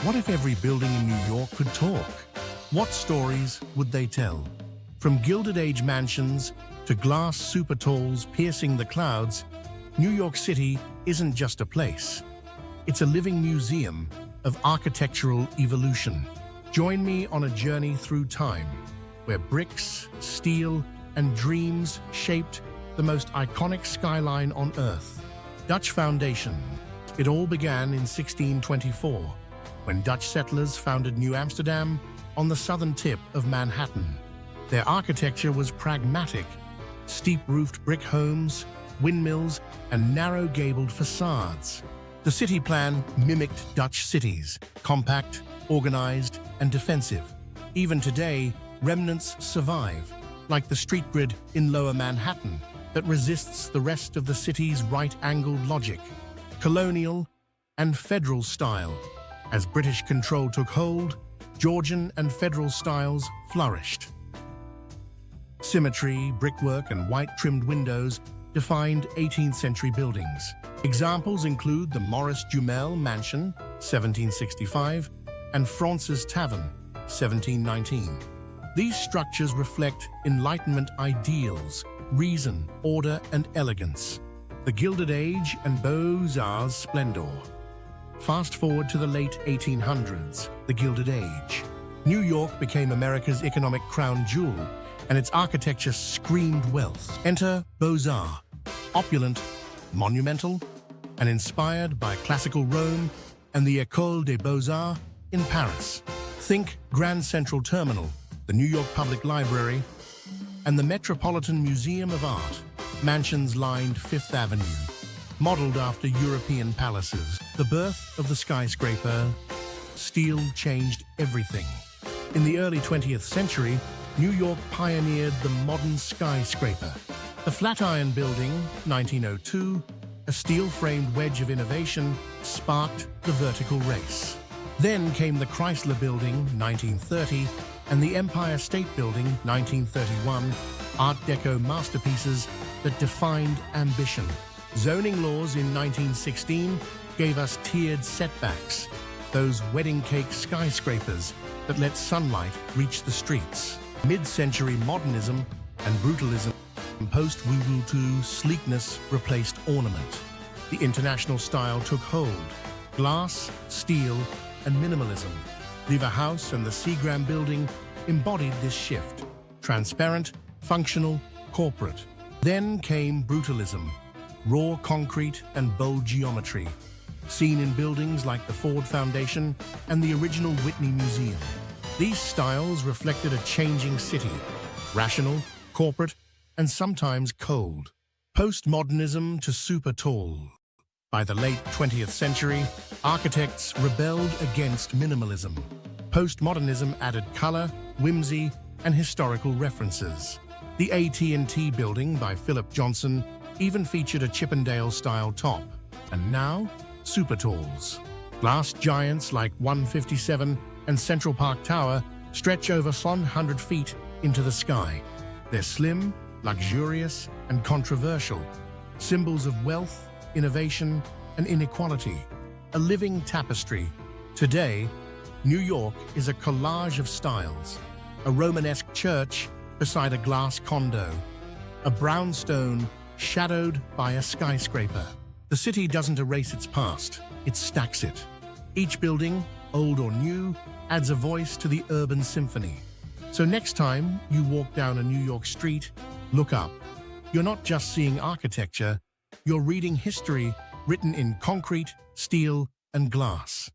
What if every building in New York could talk? What stories would they tell? From Gilded Age mansions to glass super talls piercing the clouds, New York City isn't just a place. It's a living museum of architectural evolution. Join me on a journey through time, where bricks, steel, and dreams shaped the most iconic skyline on Earth. Dutch Foundation. It all began in 1624, when Dutch settlers founded New Amsterdam on the southern tip of Manhattan. Their architecture was pragmatic: steep-roofed brick homes, windmills, and narrow-gabled facades. The city plan mimicked Dutch cities, compact, organized, and defensive. Even today, remnants survive, like the street grid in Lower Manhattan that resists the rest of the city's right-angled logic. Colonial and federal style. As British control took hold, Georgian and federal styles flourished. Symmetry, brickwork, and white-trimmed windows defined 18th century buildings. Examples include the Maurice Jumel Mansion, 1765, and France's Tavern, 1719. These structures reflect Enlightenment ideals, reason, order, and elegance. The Gilded Age and Beaux-Arts splendor. Fast forward to the late 1800s, the Gilded Age. New York became America's economic crown jewel, and its architecture screamed wealth. Enter Beaux-Arts, opulent, monumental, and inspired by classical Rome and the École des Beaux-Arts in Paris. Think Grand Central Terminal, the New York Public Library, and the Metropolitan Museum of Art. Mansions lined Fifth Avenue, modeled after European palaces. The birth of the skyscraper. Steel changed everything. In the early 20th century, New York pioneered the modern skyscraper. The Flatiron Building, 1902, a steel-framed wedge of innovation, sparked the vertical race. Then came the Chrysler Building, 1930, and the Empire State Building, 1931, Art Deco masterpieces that defined ambition. Zoning laws in 1916 gave us tiered setbacks, those wedding cake skyscrapers that let sunlight reach the streets. Mid-century modernism and brutalism. Post-World War II, sleekness replaced ornament. The international style took hold. Glass, steel, and minimalism. Lever House and the Seagram Building embodied this shift. Transparent, functional, corporate. Then came brutalism. Raw concrete and bold geometry, seen in buildings like the Ford Foundation and the original Whitney Museum. These styles reflected a changing city, rational, corporate, and sometimes cold. Postmodernism to super tall. By the late 20th century, architects rebelled against minimalism. Postmodernism added color, whimsy, and historical references. The AT&T Building by Philip Johnson even featured a Chippendale-style top. And now, super talls. Glass giants like 157 and Central Park Tower stretch over 100 feet into the sky. They're slim, luxurious, and controversial, symbols of wealth, innovation, and inequality. A living tapestry. Today, New York is a collage of styles. A Romanesque church beside a glass condo. A brownstone shadowed by a skyscraper. The city doesn't erase its past, it stacks it. Each building, old or new, adds a voice to the urban symphony. So next time you walk down a New York street, look up. You're not just seeing architecture, you're reading history written in concrete, steel, and glass.